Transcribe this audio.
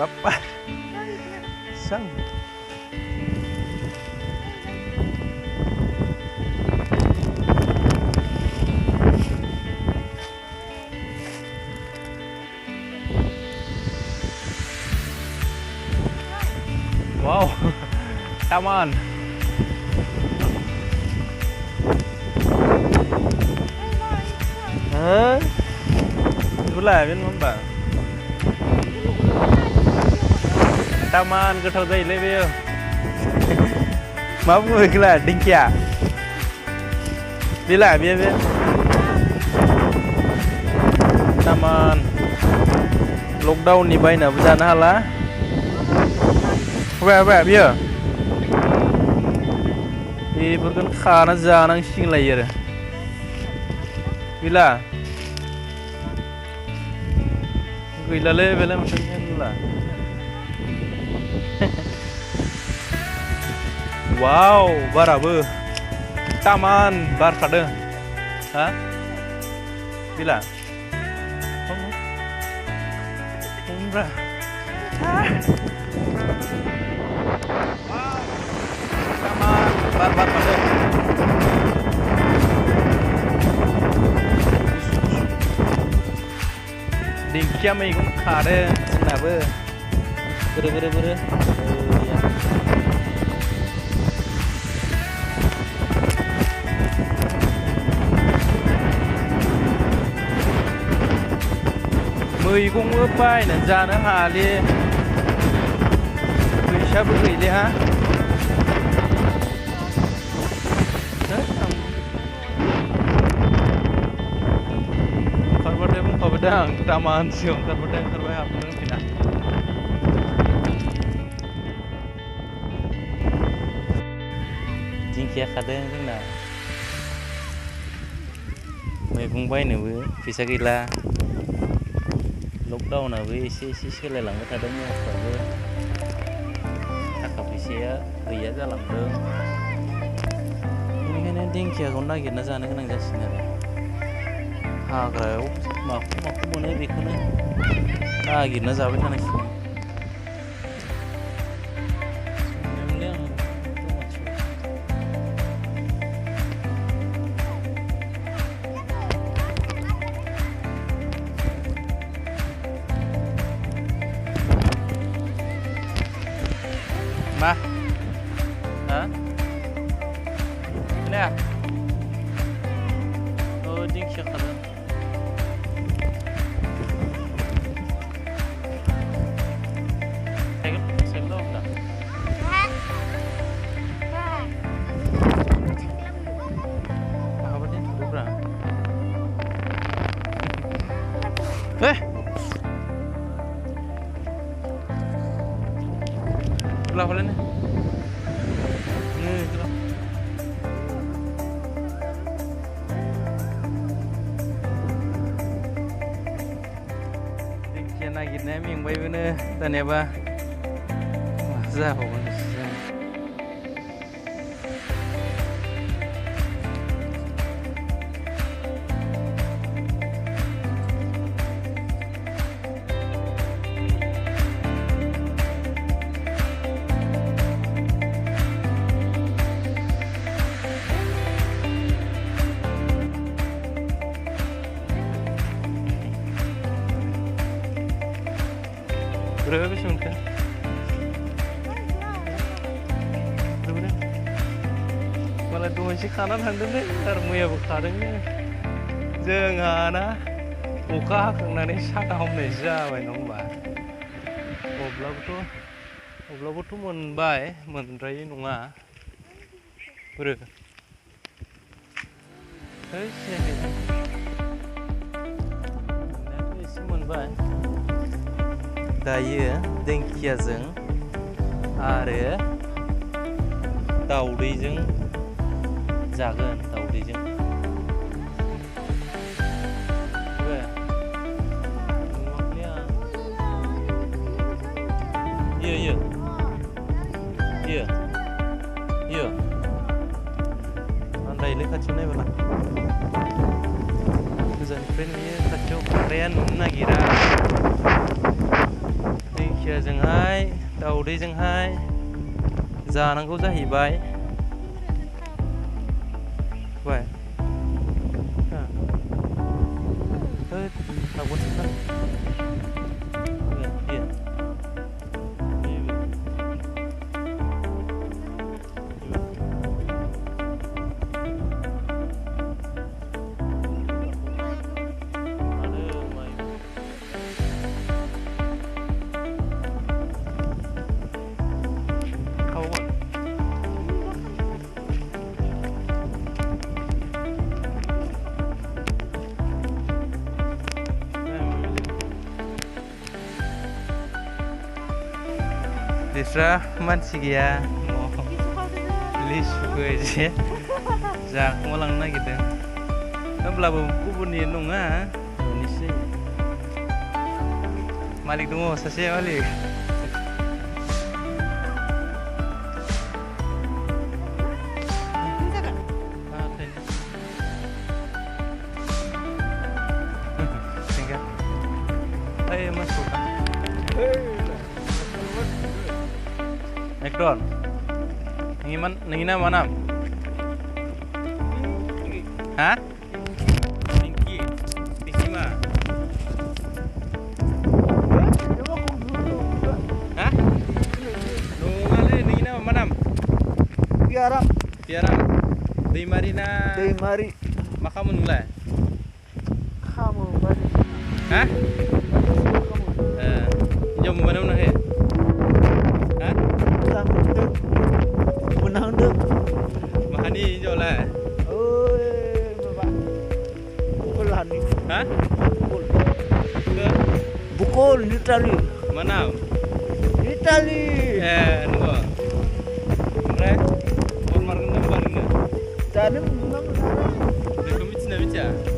Papa sang. Wow, taman. Itulah kan Mbak. Taman goथाव जायोलै बेयो. मा बुङो बेखौलाय दिंखिया? बेलाय बे taman लकडाउननि बायनाबो जानो हाला. Apa biyo? Beफोरखौनो खाना जानांसिगोनलायो आरो. गैला गैलालै बेलाय माथो गैला. Wow, बाराबो taman बारखादों. हा? गैला. Umbra. Wow, taman बारखादों. दिंखिया मैगं खादों जोंनाबो. बोरो. मैगंबो बायनानै जानो हाले. फैसाबो गैले हा. ओंखारबाथाय बुंखाबाय आं तामानसिम ओंखारबाय हाबनो रोंफिना. दिंखिया खादों जोंना. मैगं बायनोबो फैसा गैला. लकडाउनाबो एसे सोलायलांबाय थादों. महरफ्राबो थाखा फैसाया गैया जालांदों. बेनिखायनो दिंखियाखौ नागिरना जानो गोनां जासिगोन आरो. हाग्रायाव माखौ मोनो बेखौनो नागिरना जाबाय थानांसिगोन. Ma, hah? Ini ya? Oh, dingsya kada. Saya belum dah. Apa dia? Berapa? Kenapa ni? Diंखिया नागिरनाया मेंबायबोनो दानियाबा मा जाबावगोन जों. Berapa beses mungkin? Berapa? Malah dua sih kanan handuk deh, ntar muya berkarengnya. Jangan buka hakangannya saka homne जाबाय नङा होमबा. अब्लाबोथ' मोनबाय, मोनद्रायै नङा. बोरो? सिनायाखै. मोननायाथ' एसे मोनबाय. दायो दिंखियाजों आरो दाउदैजों जागोन. दाउदैजों iya andaiलै खाथियाव नायबोला गोजाननिफ्राय नुयो खाथियाव बांद्राया नुनो नागिरा. दिंखियाजोंहाय दाउदैजोंहाय जानांगौ जाहैबाय बाय Desra मानसि गैया लिसुखौ एसे जाखोमालांनो नागिरदों होमब्लाबो गुबुननि नङा न'निसो मालिक दङ सासे मालिक Ekdon, ningin nama mana? Hah? Pinky, Pinky mah? Hah? Nungale ningin nama mana? Tiara, Tiara, di Marina. dari mari, Makamu nulai? kamu mari, Hah? Jom mana mana he? Hah? menang deh. Mahani jolah. Oi, bapak, pukulan nih. Hah? Pukul, Ke pukul di tali, mana? di tali. Nunggu. Mereka, orang mana barengnya? Tadi menang. Dia kemit sini bicara.